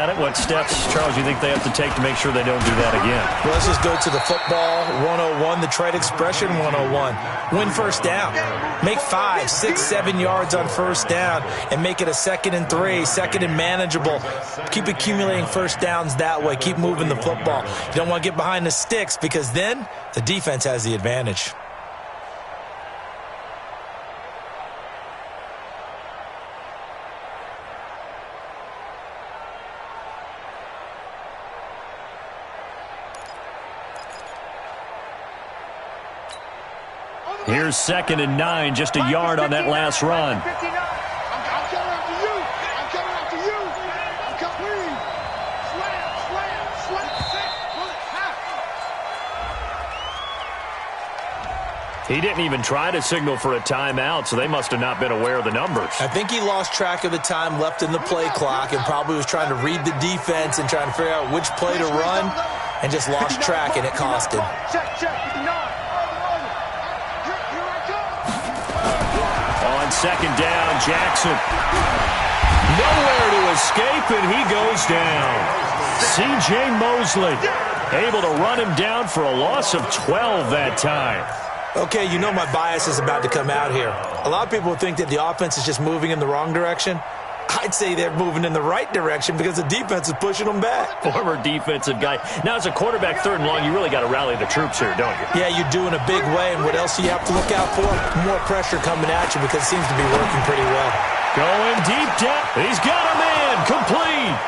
What steps, Charles, you think they have to take to make sure they don't do that again? Well, let's just go to the football 101, the trade expression 101. Win first down. Make 5, 6, 7 yards on first down and make it a 2nd and 3, 2nd and manageable. Keep accumulating first downs that way. Keep moving the football. You don't want to get behind the sticks because then the defense has the advantage. Here's 2nd and 9, just a yard on that last run. I'm coming after you. I'm coming after you. I'm coming. Slam. He didn't even try to signal for a timeout, so they must have not been aware of the numbers. I think he lost track of the time left in the play clock and probably was trying to read the defense and trying to figure out which play to run and just lost track, and it cost him. Check. On 2nd down, Jackson. Nowhere to escape, and he goes down. C.J. Mosley able to run him down for a loss of 12 that time. Okay, you know my bias is about to come out here. A lot of people think that the offense is just moving in the wrong direction. I'd say they're moving in the right direction because the defense is pushing them back. Former defensive guy. Now, as a quarterback, 3rd and long, you really got to rally the troops here, don't you? Yeah, you do in a big way. And what else do you have to look out for? More pressure coming at you because it seems to be working pretty well. Going deep down. He's got a man. Complete.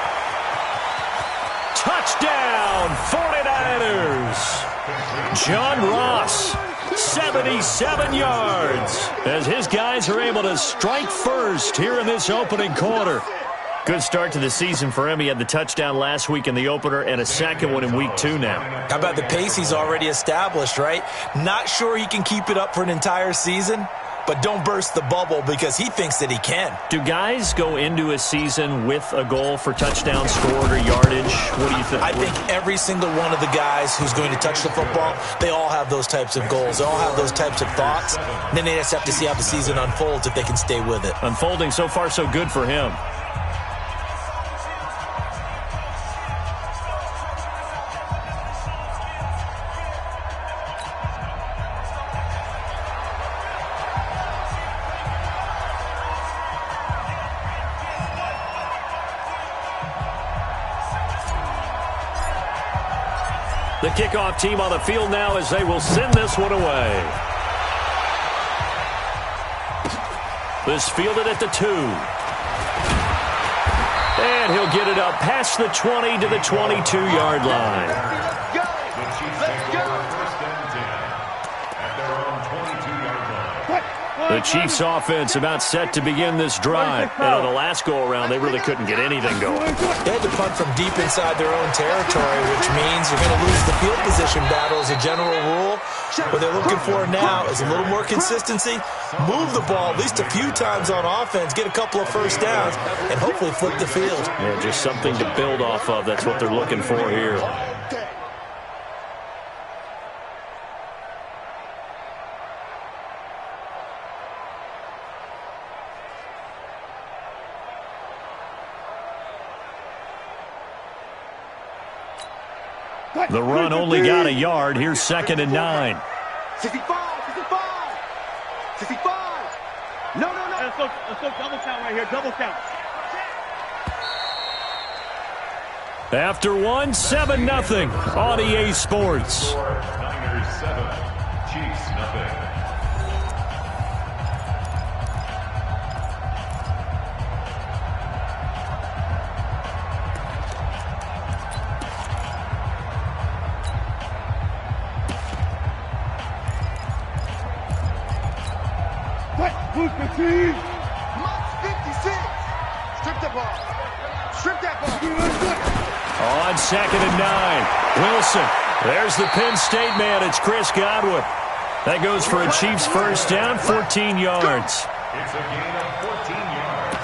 Touchdown, 49ers. John Ross. 77 yards as his guys are able to strike first here in this opening quarter. Good start to the season for him. He had the touchdown last week in the opener and a 2nd one in week 2 now. How about the pace he's already established, right? Not sure he can keep it up for an entire season, but don't burst the bubble because he thinks that he can. Do guys go into a season with a goal for touchdown scored or yardage? What do you think? I think every single one of the guys who's going to touch the football, they all have those types of goals. They all have those types of thoughts. And then they just have to see how the season unfolds if they can stay with it. Unfolding so far so good for him. The kickoff team on the field now as they will send this one away. This fielded at the 2. And he'll get it up past the 20 to the 22-yard line. The Chiefs offense about set to begin this drive. And on the last go-around, they really couldn't get anything going. They had to punt from deep inside their own territory, which means you're going to lose the field position battle as a general rule. What they're looking for now is a little more consistency, move the ball at least a few times on offense, get a couple of first downs, and hopefully flip the field. Yeah, just something to build off of. That's what they're looking for here. The run only got a yard. Here's 2nd and 9. 65. No. Let's go double count right here. Double count. After 1, 7-0 on EA Sports. Niners 7, Chiefs nothing. Who's the team? Mark 56. Strip that ball. On 2nd and 9. Wilson. There's the Penn State man. It's Chris Godwin. That goes for a Chiefs first down, 14 yards. It's a gain of 14 yards.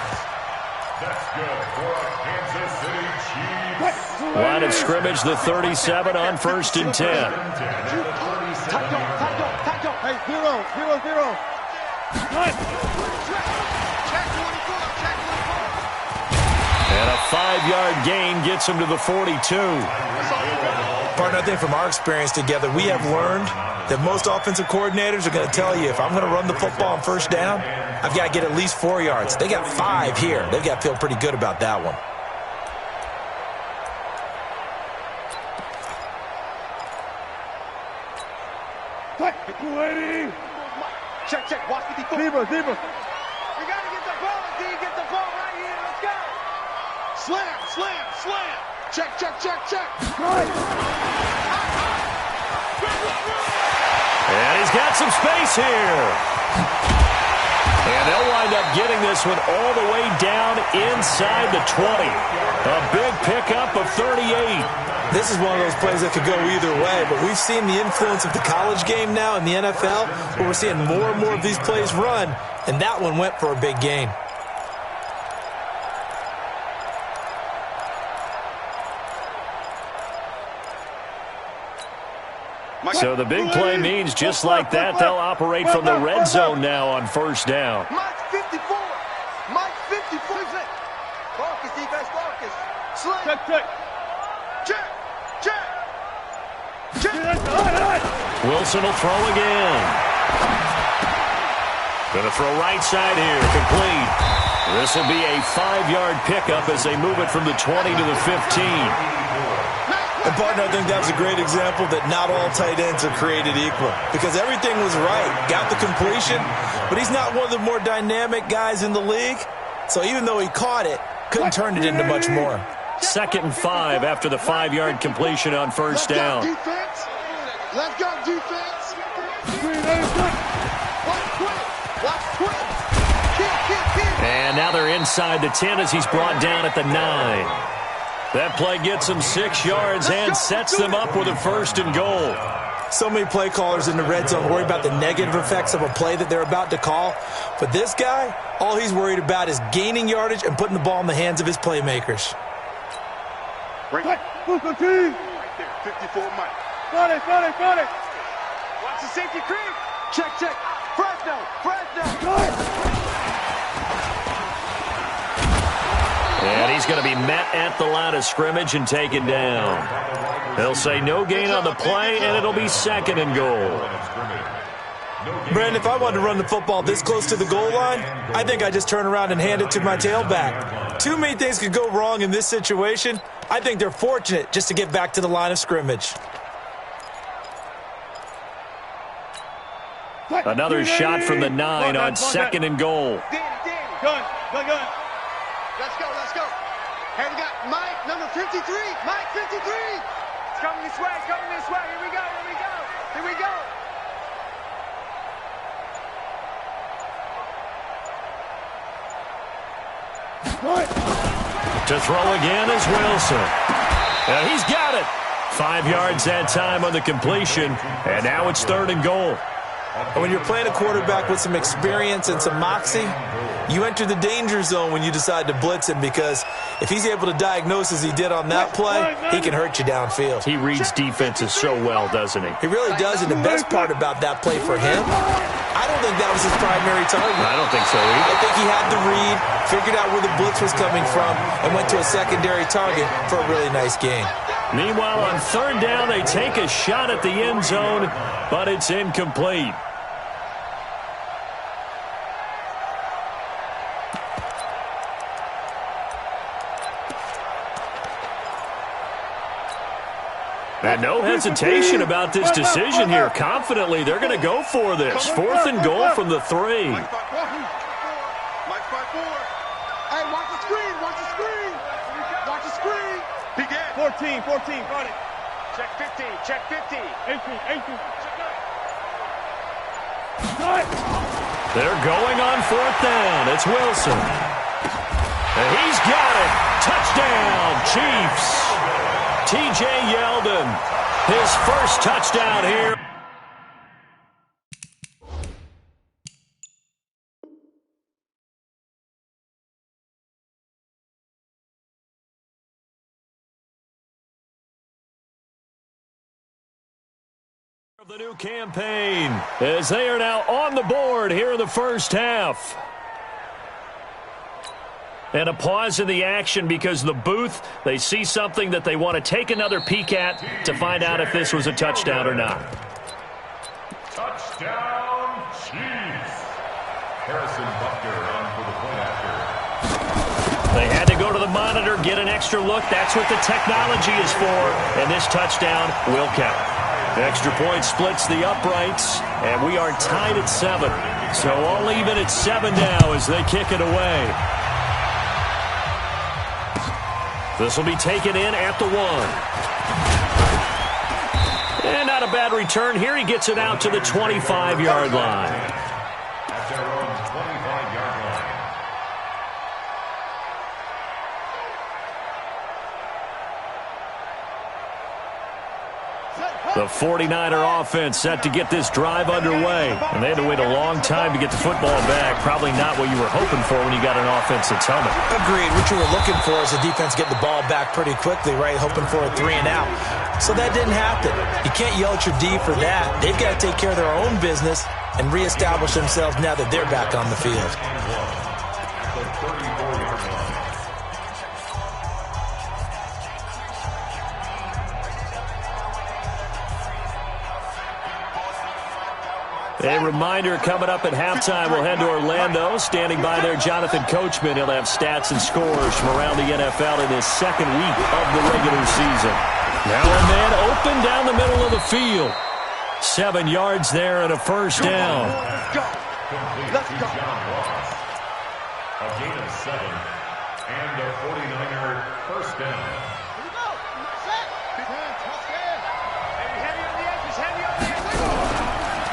That's good for a Kansas City Chiefs. Line of scrimmage, the 37 on 1st and 10. Hey, 0. And a 5-yard gain gets him to the 42. Partner, I think from our experience together, we have learned that most offensive coordinators are going to tell you, if I'm going to run the football on first down, I've got to get at least 4 yards. They got 5 here. They've got to feel pretty good about that one. Check. Watch the defense. Zebra. We got to get the ball, D. Get the ball right here. Let's go. Slam. Check. And he's got some space here. And they'll wind up getting this one all the way down inside the 20. A big pickup of 38. This is one of those plays that could go either way, but we've seen the influence of the college game now in the NFL, where we're seeing more and more of these plays run, and that one went for a big gain. So the big play means just like that, they'll operate from the red zone now on first down. Mike 54. Focus, defense, focus. Slam. Check. Wilson will throw again. Going to throw right side here, complete. This will be a 5-yard pickup as they move it from the 20 to the 15. And, partner, I think that was a great example that not all tight ends are created equal, because everything was right. Got the completion, but he's not one of the more dynamic guys in the league. So even though he caught it, couldn't turn it into much more. 2nd and 5 after the 5-yard completion on first down. Let's go, defense. Watch quick. Kick. And now they're inside the 10 as he's brought down at the 9. That play gets them 6 yards and sets them up with a 1st and goal. So many play callers in the red zone worry about the negative effects of a play that they're about to call. But this guy, all he's worried about is gaining yardage and putting the ball in the hands of his playmakers. Right there, 54 Mike. Got it. Watch the safety creep. Check. Fresno. And he's going to be met at the line of scrimmage and taken down. They'll say no gain on the play, and it'll be 2nd and goal. Brandon, if I wanted to run the football this close to the goal line, I think I just turn around and hand it to my tailback. Too many things could go wrong in this situation. I think they're fortunate just to get back to the line of scrimmage. Another shot from the 9 on 2nd and goal. Danny. Gun. Let's go. Hey, we got Mike, number 53. Mike 53. It's coming this way. Here we go. To throw again is Wilson. And he's got it. 5 yards that time on the completion. And now it's 3rd and goal. And when you're playing a quarterback with some experience and some moxie, you enter the danger zone when you decide to blitz him, because if he's able to diagnose as he did on that play, he can hurt you downfield. He reads defenses so well, doesn't he? He really does, and the best part about that play for him, I don't think that was his primary target. I don't think so either. I think he had the read, figured out where the blitz was coming from, and went to a secondary target for a really nice gain. Meanwhile, on 3rd down, they take a shot at the end zone, but it's incomplete. And no hesitation about this decision here. Confidently, they're going to go for this. 4th and goal from the 3. Mike 5-4. Hey, watch the screen. Begin. 14. Got it. Check 50. 18. They're going on 4th down. It's Wilson. And he's got it. Touchdown, Chiefs. T.J. Yeldon, his first touchdown here. Of the new campaign, as they are now on the board here in the first half. And a pause in the action because the booth, they see something that they want to take another peek at to find out if this was a touchdown or not. Touchdown, Chiefs. Harrison Butker on for the point after. They had to go to the monitor, get an extra look. That's what the technology is for, and this touchdown will count. The extra point splits the uprights, and we are tied at 7. So all even at 7 now as they kick it away. This will be taken in at the 1. And not a bad return here. He gets it out to the 25-yard line. At their own 25-yard line. The 49er offense set to get this drive underway. And they had to wait a long time to get the football back. Probably not what you were hoping for when you got an offense that's helmet. Agreed. What you were looking for is the defense get the ball back pretty quickly, right? Hoping for a 3 and out. So that didn't happen. You can't yell at your D for that. They've got to take care of their own business and reestablish themselves now that they're back on the field. A reminder coming up at halftime, we'll head to Orlando. Standing by there, Jonathan Coachman. He'll have stats and scores from around the NFL in his second week of the regular season. Now a man open down the middle of the field. 7 yards there and a first down. Let's go. Let's go. A gain of 7 and a 49er first down. Here we go. Set. Big hand. Touchdown. Heavy on the edges. Heavy on the edges.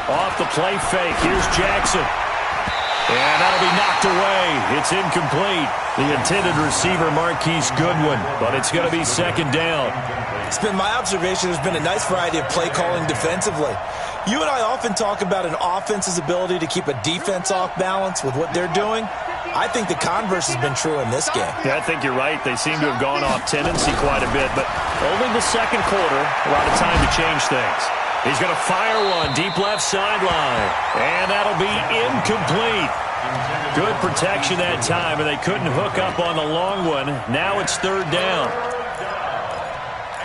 Off the play fake. Here's Jackson. And that'll be knocked away. It's incomplete. The intended receiver, Marquise Goodwin. But it's going to be second down. It's been my observation there's been a nice variety of play calling defensively. You and I often talk about an offense's ability to keep a defense off balance with what they're doing. I think the converse has been true in this game. Yeah, I think you're right. They seem to have gone off tendency quite a bit, but only the second quarter, a lot of time to change things. He's going to fire one deep left sideline, and that'll be incomplete. Good protection that time, and they couldn't hook up on the long one. Now it's third down.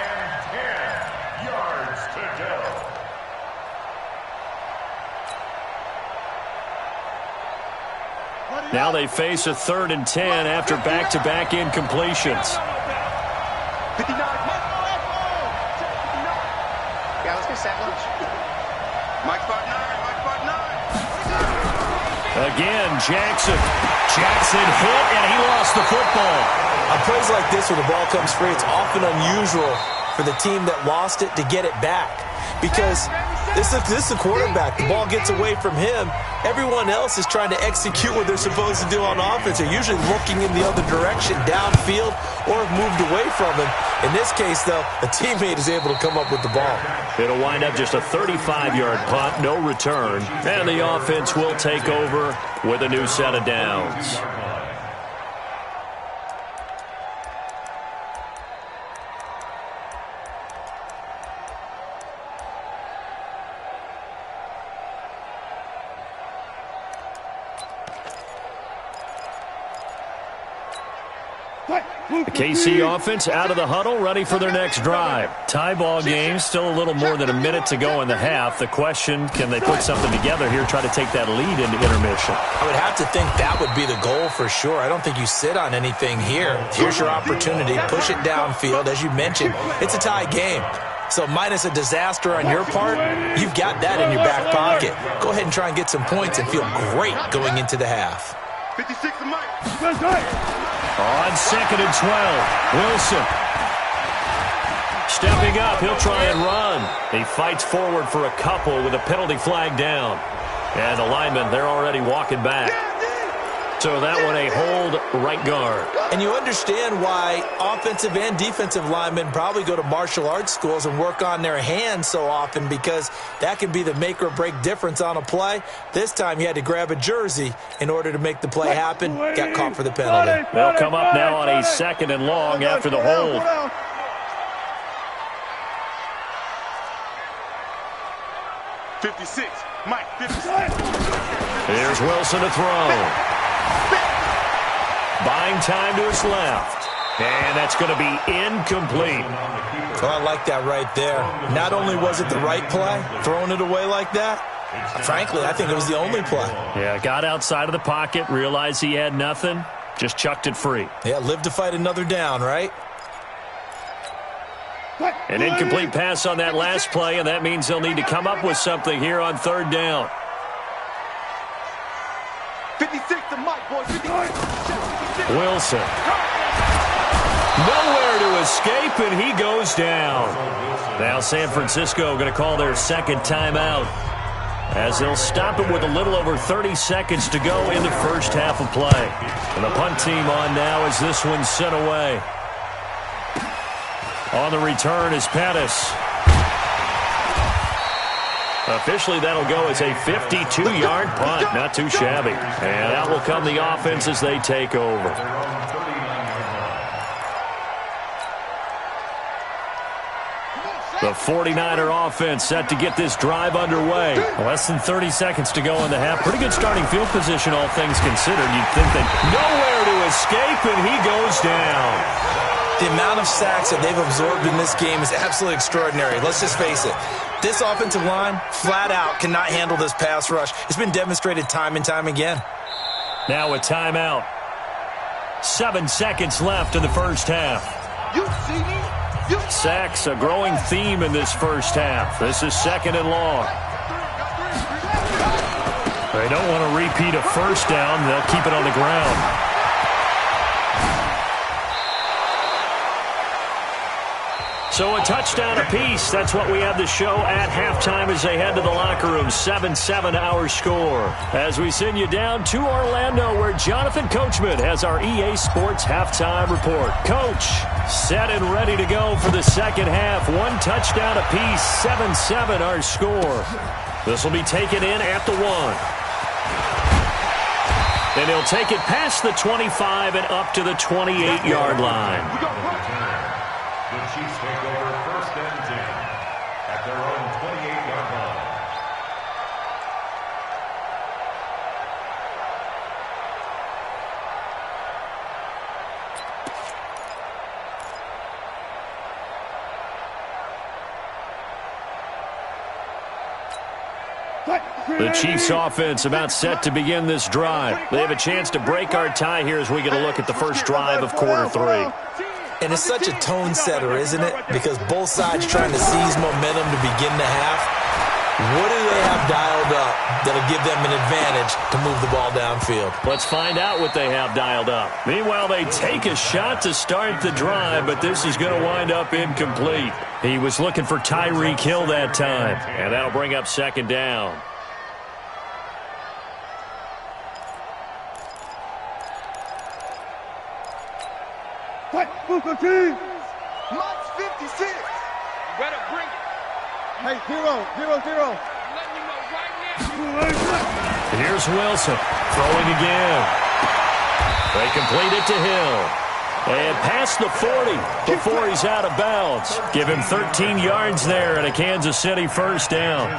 And 10 yards to go. Now they face a 3rd and 10 after back-to-back incompletions. 59. Yeah, let's get set lunch. Mike Spot 9. Mike Spot 9. Again, Jackson. Jackson hit, and he lost the football. On plays like this where the ball comes free, it's often unusual for the team that lost it to get it back. Because this is the quarterback. The ball gets away from him. Everyone else is trying to execute what they're supposed to do on offense. They're usually looking in the other direction, downfield, or have moved away from him. In this case, though, a teammate is able to come up with the ball. It'll wind up just a 35-yard punt, no return. And the offense will take over with a new set of downs. The KC offense out of the huddle, ready for their next drive. Tie ball game, still a little more than a minute to go in the half. The question, can they put something together here, try to take that lead into intermission? I would have to think that would be the goal for sure. I don't think you sit on anything here. Here's your opportunity. Push it downfield. As you mentioned, it's a tie game. So minus a disaster on your part, you've got that in your back pocket. Go ahead and try and get some points and feel great going into the half. 56 to Mike. Let's go. On 2nd and 12, Wilson. Stepping up, he'll try and run. He fights forward for a couple with a penalty flag down. And the linemen, they're already walking back. So that one a hold right guard. And you understand why offensive and defensive linemen probably go to martial arts schools and work on their hands so often, because that can be the make or break difference on a play. This time he had to grab a jersey in order to make the play happen. Got caught for the penalty. They'll come up now on a 2nd and long after the hold. Mike, 56. Here's Wilson to throw. buying time to his left. And that's going to be incomplete. Oh, I like that right there. Not only was it the right play, throwing it away like that, frankly, I think it was the only play. Yeah, got outside of the pocket, realized he had nothing, just chucked it free. Yeah, live to fight another down, right? An incomplete pass on that last play, and that means they'll need to come up with something here on third down. 56 to Mike, boy. 56. Wilson. Nowhere to escape, and he goes down. Now San Francisco going to call their second timeout, as they'll stop it with a little over 30 seconds to go in the first half of play. And the punt team on now as this one's sent away. On the return is Pettis. Officially, that'll go as a 52-yard punt. Not too shabby. And out will come the offense as they take over. The 49er offense set to get this drive underway. Less than 30 seconds to go in the half. Pretty good starting field position, all things considered. You'd think that nowhere to escape, and he goes down. The amount of sacks that they've absorbed in this game is absolutely extraordinary. Let's just face it. This offensive line, flat out, cannot handle this pass rush. It's been demonstrated time and time again. Now a timeout. 7 seconds left in the first half. You see me? Sacks, a growing theme in this first half. This is second and long. They don't want to repeat a first down. They'll keep it on the ground. So a touchdown apiece. That's what we have to show at halftime as they head to the locker room. 7-7 our score. As we send you down to Orlando, where Jonathan Coachman has our EA Sports halftime report. Coach, set and ready to go for the second half. 1 touchdown apiece. 7-7 our score. This will be taken in at the 1. And he'll take it past the 25 and up to the 28-yard line. The Chiefs take over first and 10 at their own 28-yard line. The Chiefs offense about set to begin this drive. They have a chance to break our tie here as we get a look at the first drive of quarter 3. And it's such a tone setter, isn't it? Because both sides trying to seize momentum to begin the half. What do they have dialed up that'll give them an advantage to move the ball downfield? Let's find out what they have dialed up. Meanwhile, they take a shot to start the drive, but this is going to wind up incomplete. He was looking for Tyreek Hill that time, and that'll bring up second down. Mike's 56. You better bring it. Hey, 0-0-0. I'm letting you know right now. Here's Wilson throwing again. They complete it to Hill. And past the 40 before he's out of bounds. Give him 13 yards there and a Kansas City first down.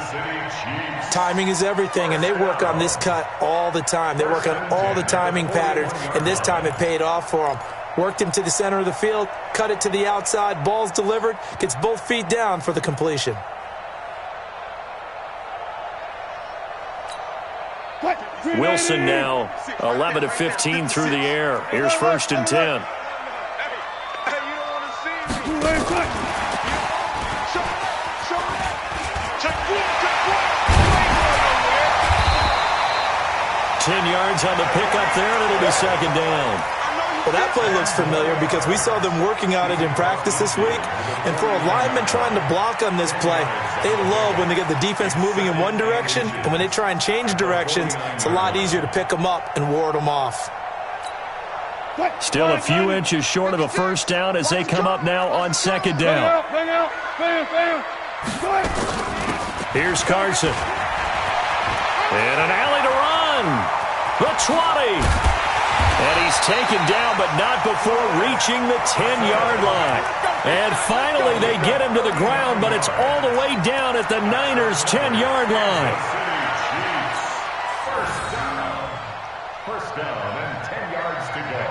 Timing is everything, and they work on this cut all the time. They work on all the timing patterns, and this time it paid off for them. Worked him to the center of the field, cut it to the outside, ball's delivered, gets both feet down for the completion. Wilson now 11 of 15 through the air. Here's first and 10. Hey, you don't want to see me. Check 10 yards on the pickup there, and it'll be second down. Well, that play looks familiar because we saw them working on it in practice this week. And for a lineman trying to block on this play, they love when they get the defense moving in one direction. And when they try and change directions, it's a lot easier to pick them up and ward them off. Still a few inches short of a first down as they come up now on second down. Here's Carson. And an alley to run. The 20. And he's taken down, but not before reaching the 10-yard line. And finally, they get him to the ground, but it's all the way down at the Niners' 10-yard line. First down and 10 yards to go.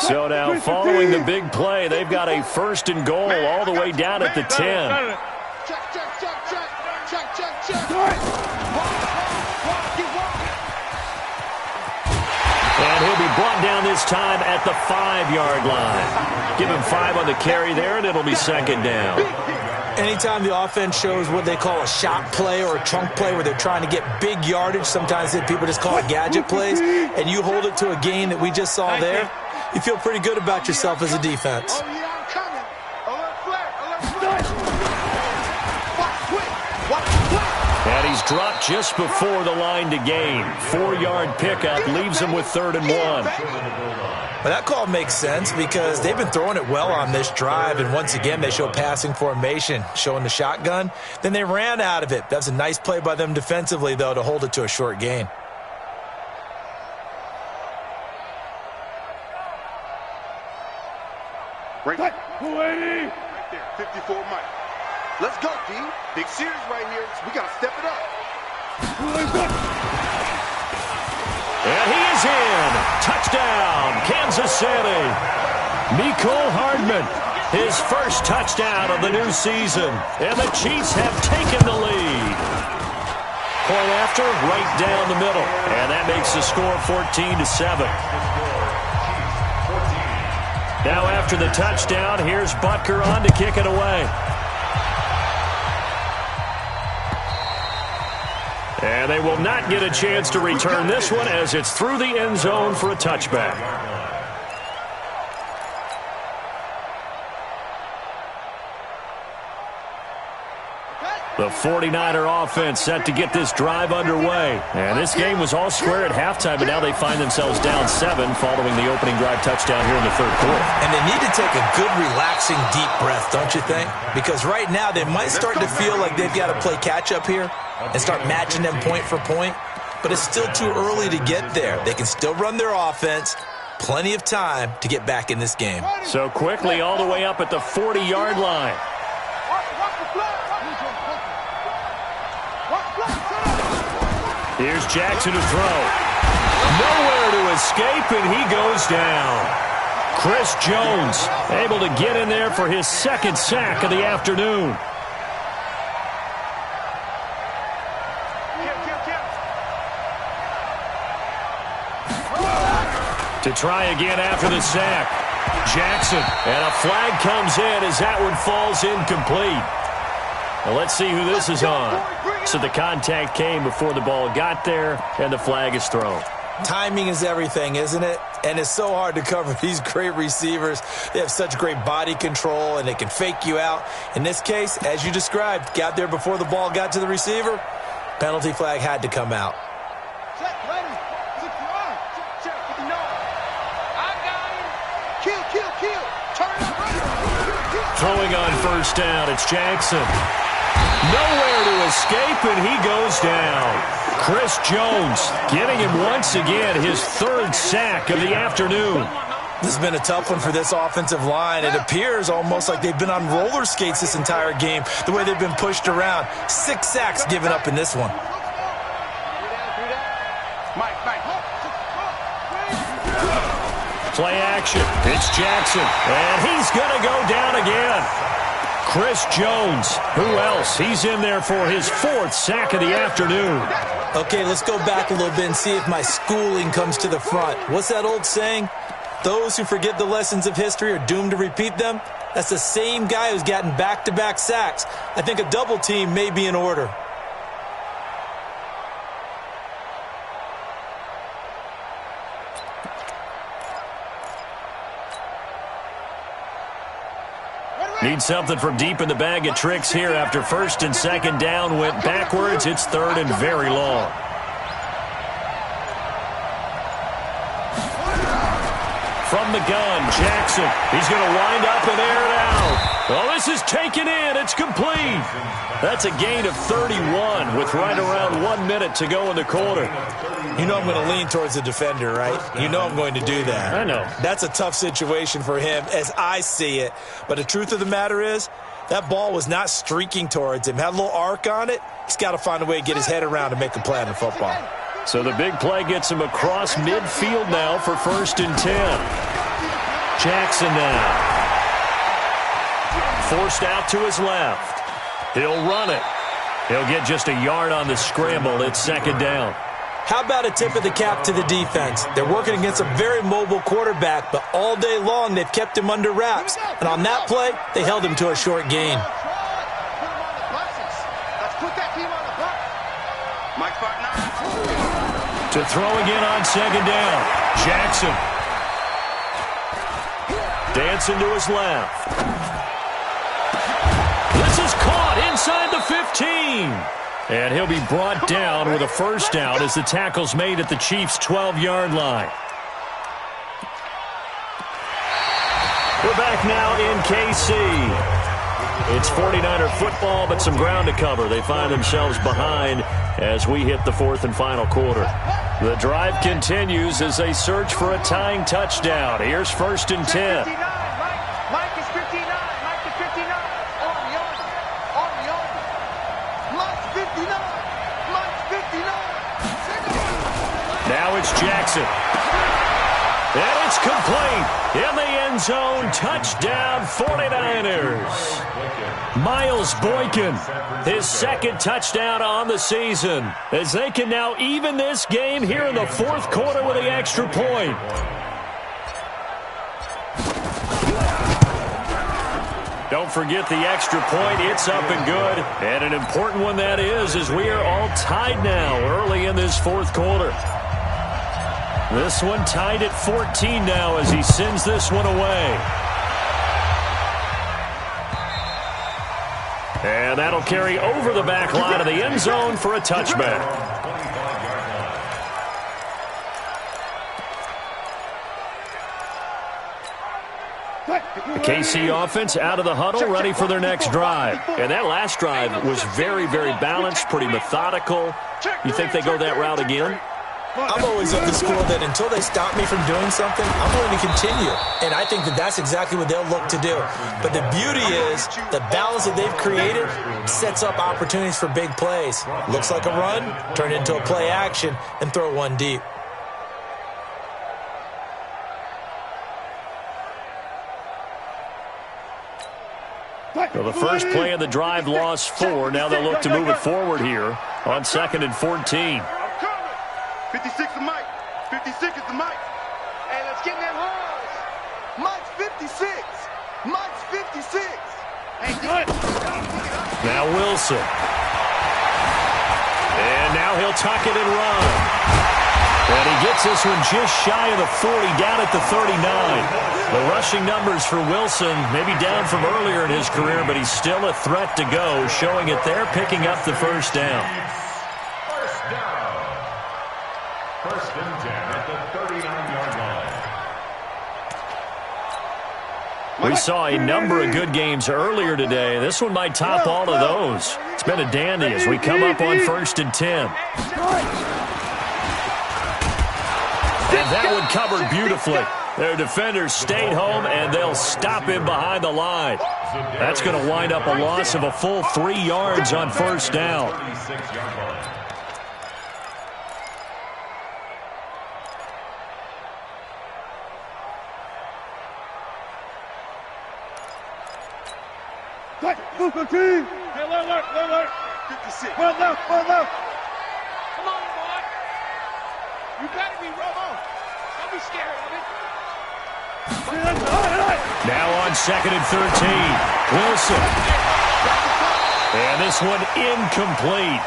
So now following the big play, they've got a first and goal all the way down at the 10. Check, check, check, check. Check, check, check. And he'll be brought down this time at the 5-yard line. Give him 5 on the carry there, and it'll be second down. Anytime the offense shows what they call a shot play or a chunk play where they're trying to get big yardage, sometimes people just call it gadget plays, and you hold it to a gain that we just saw there, you feel pretty good about yourself as a defense. Oh, yeah, I'm coming. Alert flag, alert flag. Watch quick, watch quick. And he's dropped just before the line to gain. 4-yard pickup leaves him with 3rd and 1. Well, that call makes sense because they've been throwing it well on this drive, and once again they show passing formation, showing the shotgun. Then they ran out of it. That's a nice play by them defensively, though, to hold it to a short gain. Right there, 54 Mike. Let's go, D. Big series right here. We got to step it up. And he is in. Touchdown, Kansas City. Mecole Hardman, his first touchdown of the new season. And the Chiefs have taken the lead. Point after, right down the middle. And that makes the score 14-7. Now after the touchdown, here's Butker on to kick it away. And they will not get a chance to return this one as it's through the end zone for a touchback. The 49er offense set to get this drive underway. And this game was all square at halftime, but now they find themselves down 7 following the opening drive touchdown here in the 3rd quarter. And they need to take a good, relaxing, deep breath, don't you think? Because right now they might start to feel like they've got to play catch-up here and start matching them point for point. But it's still too early to get there. They can still run their offense. Plenty of time to get back in this game. So quickly all the way up at the 40-yard line. Here's Jackson to throw. Nowhere to escape, and he goes down. Chris Jones able to get in there for his 2nd sack of the afternoon. To try again after the sack. Jackson, and a flag comes in as that one falls incomplete. Well, let's see who this is on. So the contact came before the ball got there, and the flag is thrown. Timing is everything, isn't it? And it's so hard to cover these great receivers. They have such great body control, and they can fake you out. In this case, as you described, got there before the ball got to the receiver. Penalty flag had to come out. Throwing on first down, it's Jackson. Nowhere to escape, and he goes down. Chris Jones getting him once again his 3rd sack of the afternoon. This has been a tough one for this offensive line. It appears almost like they've been on roller skates this entire game, the way they've been pushed around. 6 sacks given up in this one. Play action. It's Jackson, and he's going to go down again. Chris Jones. Who else? He's in there for his 4th sack of the afternoon. Okay, let's go back a little bit and see if my schooling comes to the front. What's that old saying? Those who forget the lessons of history are doomed to repeat them. That's the same guy who's gotten back-to-back sacks. I think a double team may be in order. Need something from deep in the bag of tricks here after 1st and 2nd down went backwards. It's 3rd and very long. From the gun, Jackson. He's going to wind up and air it out. Oh, this is taken in. It's complete. That's a gain of 31 with right around 1 minute to go in the quarter. You know I'm going to lean towards the defender, right? You know I'm going to do that. I know. That's a tough situation for him as I see it. But the truth of the matter is, that ball was not streaking towards him. Had a little arc on it. He's got to find a way to get his head around and make a play in football. So the big play gets him across midfield now for 1st and 10. Jackson now. Forced out to his left. He'll run it. He'll get just a yard on the scramble. It's second down. How about a tip of the cap to the defense? They're working against a very mobile quarterback, but all day long they've kept him under wraps. And on that play, they held him to a short gain. To throw again on second down. Jackson. Dancing to his left. This is caught inside the 15. And he'll be brought down with a first down as the tackle's made at the Chiefs' 12-yard line. We're back now in KC. It's 49er football, but some ground to cover. They find themselves behind as we hit the fourth and final quarter. The drive continues as they search for a tying touchdown. Here's first and 10. Mike is 59. Mike is 59. On the open. Mike's 59. Mike's 59. Now it's Jackson. And it's complete. In the end zone, touchdown 49ers. Miles Boykin, his second touchdown on the season, as they can now even this game here in the fourth quarter with the extra point. Don't forget the extra point. It's up and good. And an important one that is, as we are all tied now early in this fourth quarter. This one tied at 14 now as he sends this one away. And that'll carry over the back line of the end zone for a touchback. The KC offense out of the huddle, ready for their next drive. And that last drive was very, very balanced, pretty methodical. You think they go that route again? I'm always of the school that until they stop me from doing something, I'm going to continue. And I think that that's exactly what they'll look to do. But the beauty is the balance that they've created sets up opportunities for big plays. Looks like a run, turn into a play action, and throw one deep. Well, the first play of the drive lost 4. Now they'll look to move it forward here on 2nd and 14. 56 is Mike. 56 is the Mike. Hey, let's get in them holes. Mike's 56. Mike's 56. Hey, good. Now Wilson. And now he'll tuck it and run. And he gets this one just shy of the 40, down at the 39. The rushing numbers for Wilson, maybe down from earlier in his career, but he's still a threat to go, showing it there, picking up the first down. First and 10 at the 39-yard line. We saw a number of good games earlier today. This one might top all of those. It's been a dandy as we come up on 1st and 10. And that one covered beautifully. Their defenders stayed home, and they'll stop him behind the line. That's going to wind up a loss of a full 3 yards on first down. 36-yard line. Move the team. Hey, alert. 56. Well left. Come on, boy. You better be Romo. Don't be scared of it. Now on 2nd and 13. Wilson. And this one incomplete.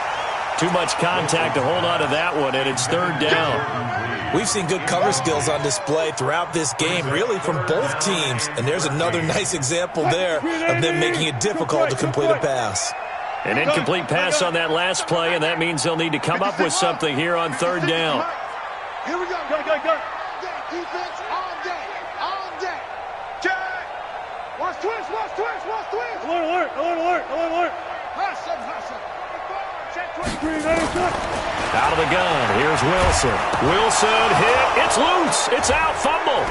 Too much contact to hold on to that one, and it's 3rd down. We've seen good cover skills on display throughout this game, really from both teams. And there's another nice example there of them making it difficult to complete a pass. An incomplete pass on that last play, and that means they'll need to come up with something here on 3rd down. Here we go. Go. Defense all day. Check. Watch twist. Alert. Hustle. Check 23. Out of the gun, here's Wilson. Wilson hit, it's loose, it's out, fumble.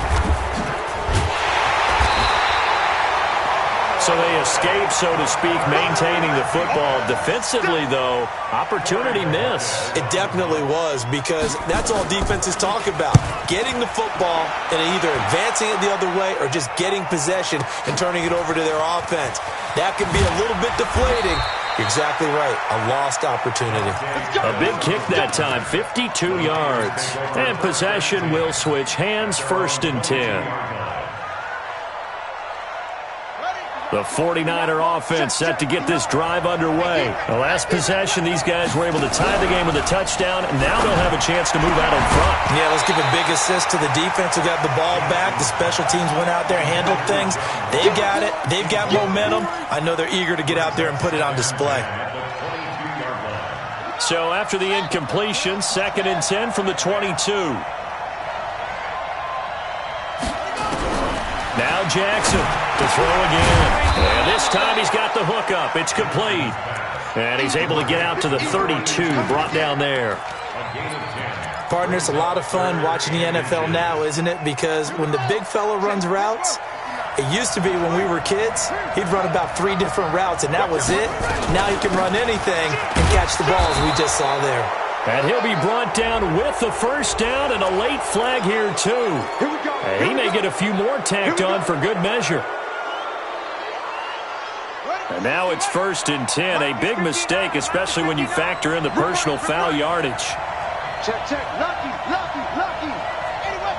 So they escape, so to speak, maintaining the football. Defensively, though, opportunity miss. It definitely was, because that's all defenses talk about. Getting the football and either advancing it the other way or just getting possession and turning it over to their offense. That can be a little bit deflating. You're exactly right. A lost opportunity. A big kick that time, 52 yards. And possession will switch hands, 1st and 10. The 49er offense set to get this drive underway. The last possession, these guys were able to tie the game with a touchdown, and now they'll have a chance to move out in front. Yeah, let's give a big assist to the defense who got the ball back. The special teams went out there, handled things. They've got it. They've got momentum. I know they're eager to get out there and put it on display. So after the incompletion, 2nd and 10 from the 22. Now Jackson to throw again. And this time he's got the hook up. It's complete. And he's able to get out to the 32, brought down there. Partner, it's a lot of fun watching the NFL now, isn't it? Because when the big fella runs routes, it used to be when we were kids, he'd run about 3 different routes, and that was it. Now he can run anything and catch the balls we just saw there. And he'll be brought down with the 1st down and a late flag here, too. And he may get a few more tacked on for good measure. And now it's 1st and 10. A big mistake, especially when you factor in the personal foul yardage. Check, check. Lucky, lucky, lucky. Anyway.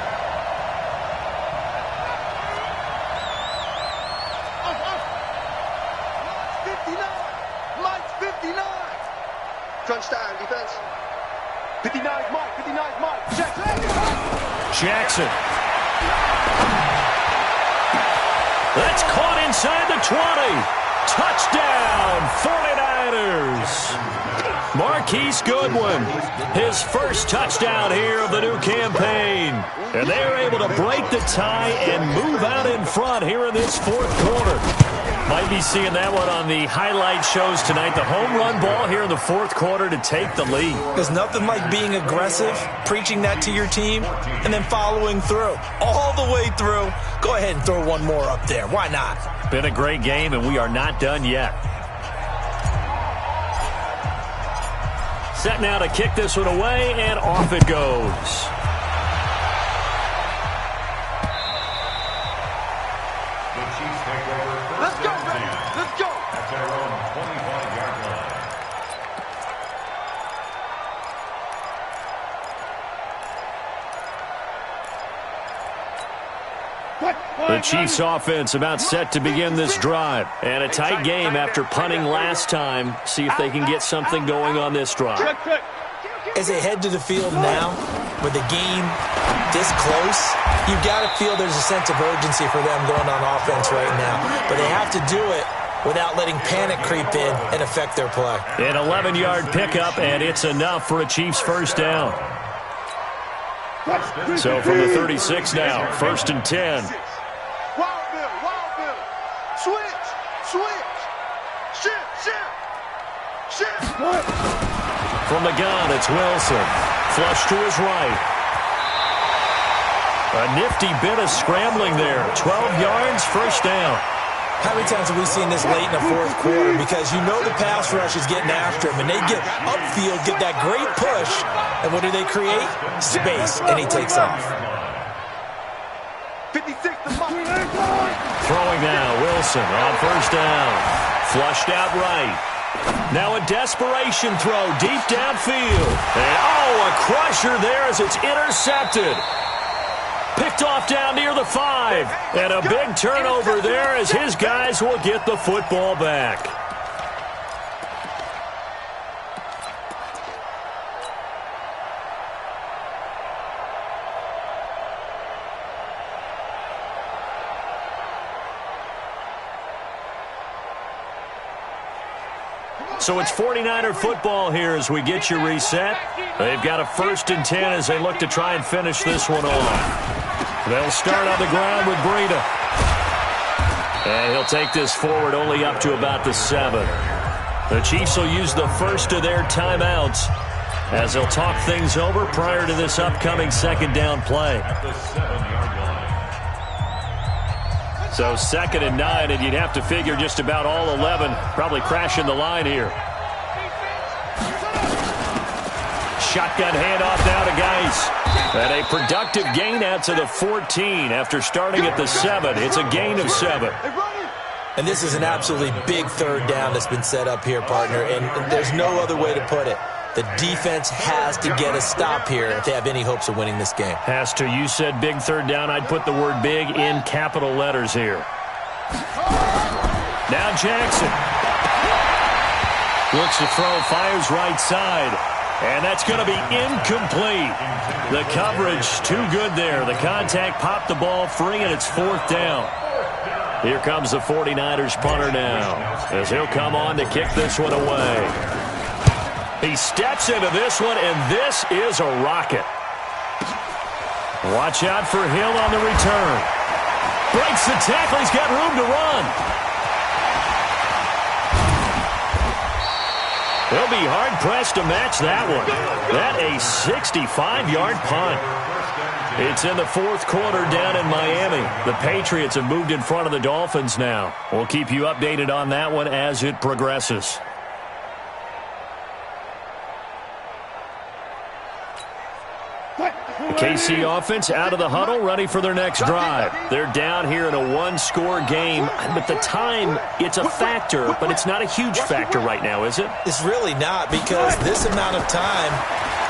Mike's 59. Mike's 59. Crunch time, defense. 59 Mike, 59 Mike. Check. Jackson. That's caught inside the 20. Touchdown, 49ers. Marquise Goodwin, his first touchdown here of the new campaign. And they're able to break the tie and move out in front here in this 4th quarter. Might be seeing that one on the highlight shows tonight. The home run ball here in the 4th quarter to take the lead. There's nothing like being aggressive, preaching that to your team, and then following through. All the way through. Go ahead and throw one more up there. Why not? Been a great game, and we are not done yet. Set now to kick this one away, and off it goes. Let's go, baby. Let's go. At their own 25-yard line. The Chiefs offense about set to begin this drive. And a tight game after punting last time. See if they can get something going on this drive. As they head to the field now, with the game this close, you've got to feel there's a sense of urgency for them going on offense right now. But they have to do it without letting panic creep in and affect their play. An 11-yard pickup, and it's enough for a Chiefs 1st down. So from the 36 now, 1st and 10. Wild Bill. Switch. Shift. From the gun, it's Wilson. Flush to his right. A nifty bit of scrambling there. 12 yards, 1st down. How many times have we seen this late in the 4th quarter? Because you know the pass rush is getting after him, and they get upfield, get that great push, and what do they create? Space, and he takes off. 56 to Mike. Throwing now, Wilson on 1st down. Flushed out right. Now a desperation throw deep downfield. And a crusher there as it's intercepted. Picked off down near the 5. And a big turnover there as his guys will get the football back. So it's 49er football here as we get you reset. They've got a 1st and 10 as they look to try and finish this one off. They'll start on the ground with Breida. And he'll take this forward only up to about the 7. The Chiefs will use the first of their timeouts as they'll talk things over prior to this upcoming 2nd down play. At the 7-yard line. So 2nd and 9, and you'd have to figure just about all 11 probably crashing the line here. Shotgun handoff now to Geis. And a productive gain out to the 14 after starting at the 7. It's a gain of 7. And this is an absolutely big 3rd down that's been set up here, partner, and there's no other way to put it. The defense has to get a stop here if they have any hopes of winning this game. Has to. You said big 3rd down. I'd put the word big in capital letters here. Now Jackson. Looks to throw, fires right side. And that's going to be incomplete. The coverage too good there. The contact popped the ball free, and it's 4th down. Here comes the 49ers punter now, as he'll come on to kick this one away. He steps into this one, and this is a rocket. Watch out for Hill on the return. Breaks the tackle. He's got room to run. They'll be hard-pressed to match that one. That a 65-yard punt. It's in the 4th quarter down in Miami. The Patriots have moved in front of the Dolphins now. We'll keep you updated on that one as it progresses. The KC offense out of the huddle, ready for their next drive. They're down here in a 1-score game, but the time, it's a factor, but it's not a huge factor right now, is it? It's really not, because this amount of time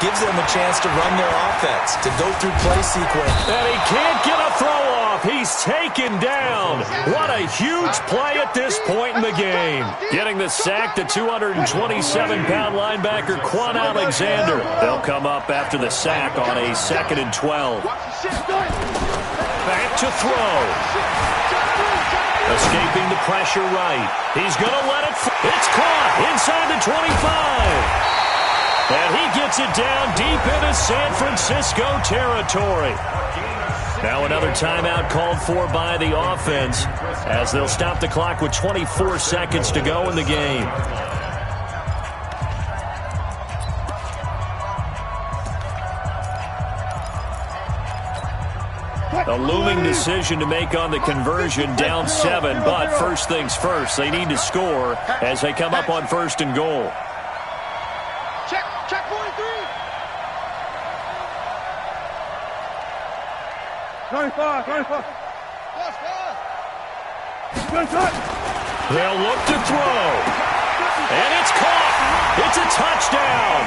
gives them a chance to run their offense, to go through play sequence. And he can't get a throw off. He's taken down. What a huge play at this point in the game. Getting the sack, the 227-pound linebacker, Quan Alexander. They'll come up after the sack on a 2nd and 12. Back to throw. Escaping the pressure right. He's going to let it. It's caught inside the 25. And he gets it down deep into San Francisco territory. Now another timeout called for by the offense as they'll stop the clock with 24 seconds to go in the game. A looming decision to make on the conversion, down 7, but first things first, they need to score as they come up on 1st and goal. Check 43. 25. They'll look to throw. And it's caught. It's a touchdown.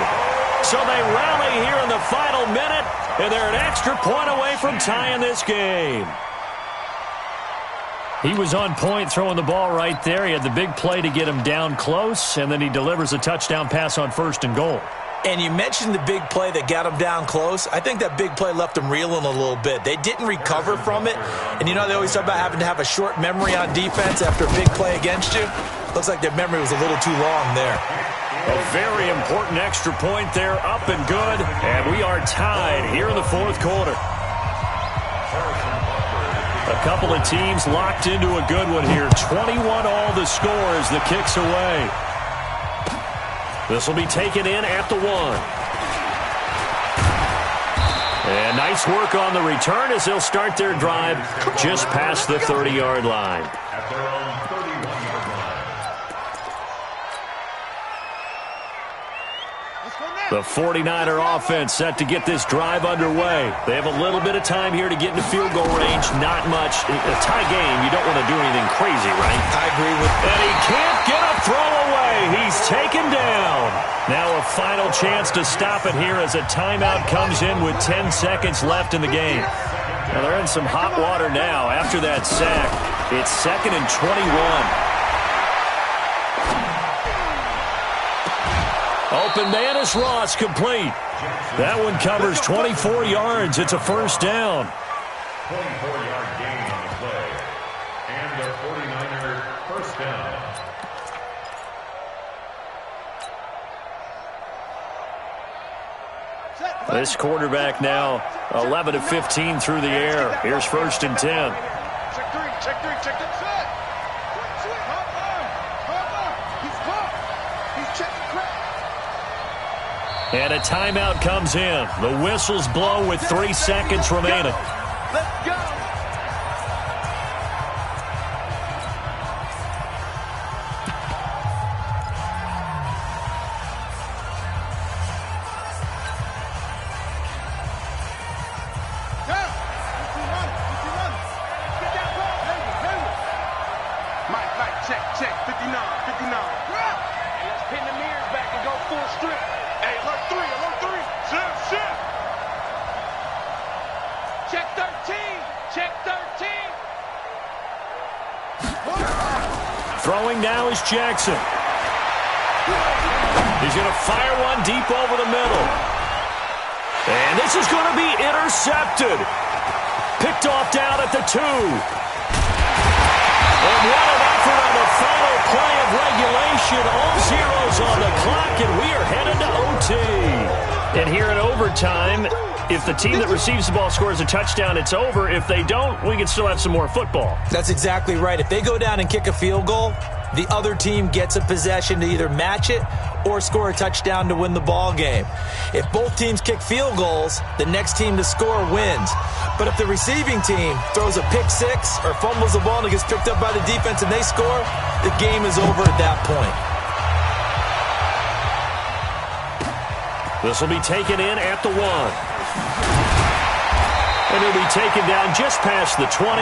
So they rally here in the final minute, and they're an extra point away from tying this game. He was on point throwing the ball right there. He had the big play to get him down close, and then he delivers a touchdown pass on 1st and goal. And you mentioned the big play that got him down close. I think that big play left him reeling a little bit. They didn't recover from it. And, you know, they always talk about having to have a short memory on defense after a big play against you. Looks like their memory was a little too long there. A very important extra point there, up and good. And we are tied here in the 4th quarter. A couple of teams locked into a good one here. 21 all the score as the kick's away. This will be taken in at the 1. And nice work on the return as they'll start their drive just past the 30-yard line. At their own 31-yard line. The 49er offense set to get this drive underway. They have a little bit of time here to get into field goal range. Not much. A tie game, you don't want to do anything crazy, right? I agree with that. And he can't get a throw away. He's taken down. Now a final chance to stop it here as a timeout comes in with 10 seconds left in the game. Now they're in some hot water now after that sack. It's 2nd and 21. Open man is Ross, complete. That one covers 24 yards. It's a 1st down. 24-yard gain on the play. And the 49er 1st down. This quarterback now 11 of 15 through the air. Here's 1st and 10. Check 3. Check it. Set. Swing. Hop on. He's caught. He's checked crack. And a timeout comes in. The whistles blow with 3 seconds remaining. Let's go. Check, 59, 59. Hey, let's pin the mirrors back and go full strip. Hey, alert 3, alert 3. Shift, shift. Check 13. Check 13. Throwing now is Jackson. He's going to fire one deep over the middle. And this is going to be intercepted. Picked off down at the 2. And what an effort on the final play of regulation. All zeros on the clock, and we are headed to OT. And here in overtime, if the team that receives the ball scores a touchdown, it's over. If they don't, we can still have some more football. That's exactly right. If they go down and kick a field goal, the other team gets a possession to either match it or score a touchdown to win the ball game. If both teams kick field goals, the next team to score wins. But if the receiving team throws a pick six or fumbles the ball and it gets picked up by the defense and they score, the game is over at that point. This will be taken in at the 1. And he'll be taken down just past the 20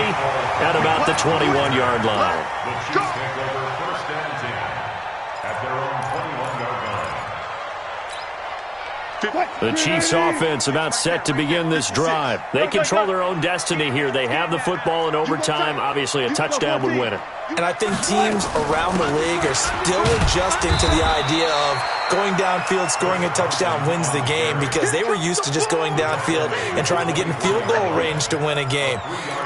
at about the 21-yard line. The Chiefs take over first and 10 at their own 21-yard line. The Chiefs offense about set to begin this drive. They control their own destiny here. They have the football in overtime. Obviously, a touchdown would win it. And I think teams around the league are still adjusting to the idea of going downfield, scoring a touchdown wins the game, because they were used to just going downfield and trying to get in field goal range to win a game.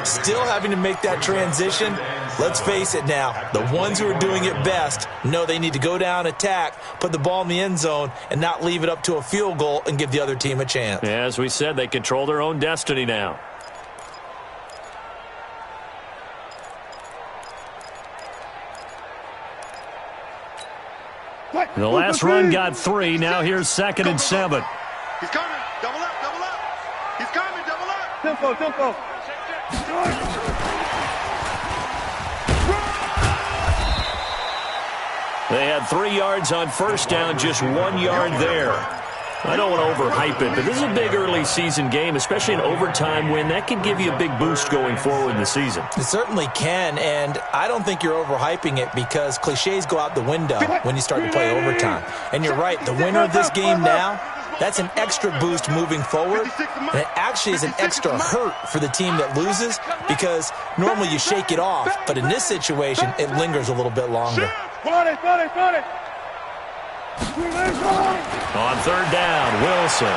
Still having to make that transition. Let's face it now, the ones who are doing it best know they need to go down, attack, put the ball in the end zone, and not leave it up to a field goal and give the other team a chance. As we said, they control their own destiny now. The last run got 3. Now here's 2nd and 7. He's coming. Double up, double up. He's coming, double up. Tempo, tempo. They had 3 yards on first down, just 1 yard there. I don't want to overhype it, but this is a big early season game, especially an overtime win. That can give you a big boost going forward in the season. It certainly can, and I don't think you're overhyping it because cliches go out the window when you start to play overtime. And you're right, the winner of this game now, that's an extra boost moving forward, and it actually is an extra hurt for the team that loses because normally you shake it off, but in this situation, it lingers a little bit longer. On 3rd down, Wilson.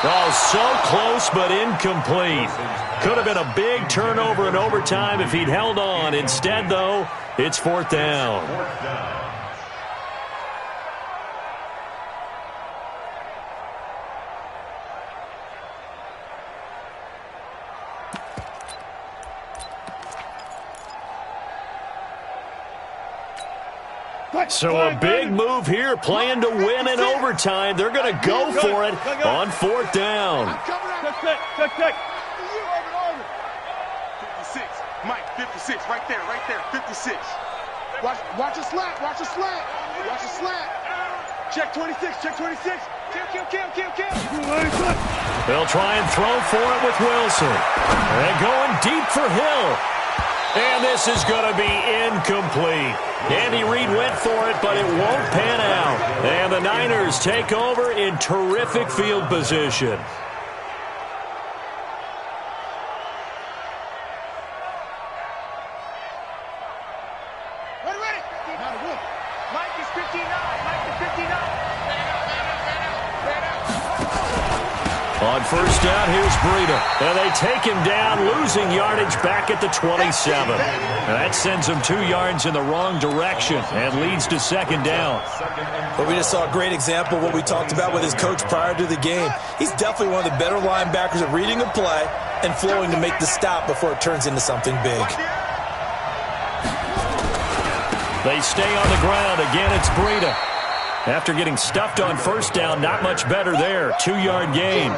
Oh, so close but incomplete. Could have been a big turnover in overtime if he'd held on. Instead, though, it's 4th down. So a big move here, playing to win in overtime. They're going to go for it on 4th down. Check. 56. Mike, 56. Right there, 56. Watch a slant, watch a slant. Watch a slant. Check 26, check 26. Kill. They'll try and throw for it with Wilson. And going deep for Hill. And this is going to be incomplete. Andy Reid went for it, but it won't pan out. And the Niners take over in terrific field position. Ready. Mike is 59. Mike is 59. On first down, here's Breida. And they take him down, losing yardage back at the 27. And that sends him 2 yards in the wrong direction and leads to 2nd down. But we just saw a great example of what we talked about with his coach prior to the game. He's definitely one of the better linebackers at reading a play and flowing to make the stop before it turns into something big. They stay on the ground. Again, it's Breida. After getting stuffed on first down, not much better there. 2-yard gain.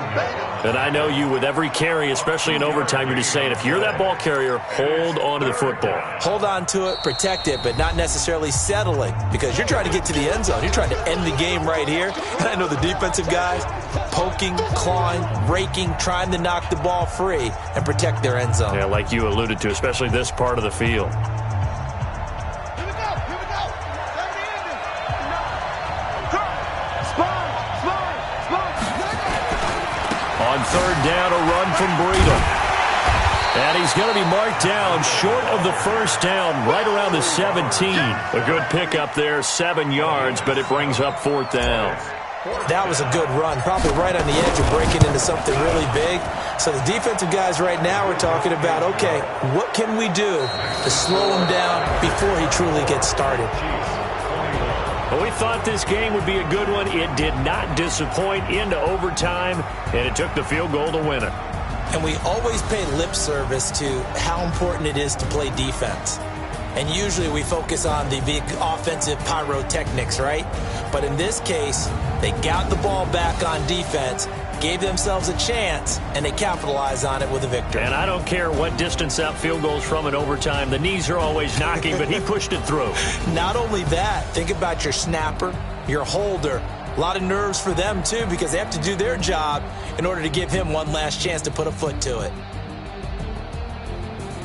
And I know you, with every carry, especially in overtime, you're just saying, if you're that ball carrier, hold on to the football. Hold on to it, protect it, but not necessarily settling, because you're trying to get to the end zone. You're trying to end the game right here. And I know the defensive guys poking, clawing, raking, trying to knock the ball free and protect their end zone. Yeah, like you alluded to, especially this part of the field. On third down, a run from Breida. And he's going to be marked down short of the first down, right around the 17. A good pickup there, 7 yards, but it brings up fourth down. That was a good run, probably right on the edge of breaking into something really big. So the defensive guys right now are talking about, okay, what can we do to slow him down before he truly gets started? Well, we thought this game would be a good one. It did not disappoint into overtime, and it took the field goal to win it. And we always pay lip service to how important it is to play defense. And usually we focus on the big offensive pyrotechnics, right? But in this case, they got the ball back on defense, gave themselves a chance, and they capitalized on it with a victory. And I don't care what distance out field goals from in overtime. The knees are always knocking, but he pushed it through. Not only that, think about your snapper, your holder. A lot of nerves for them, too, because they have to do their job in order to give him one last chance to put a foot to it.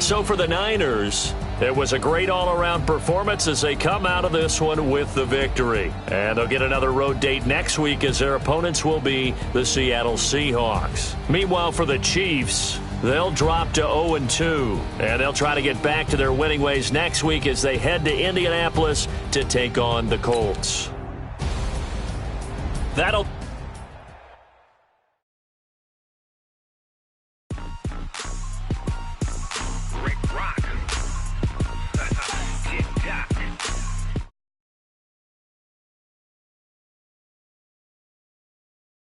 So for the Niners, it was a great all-around performance as they come out of this one with the victory. And they'll get another road date next week as their opponents will be the Seattle Seahawks. Meanwhile, for the Chiefs, they'll drop to 0-2, and they'll try to get back to their winning ways next week as they head to Indianapolis to take on the Colts. That'll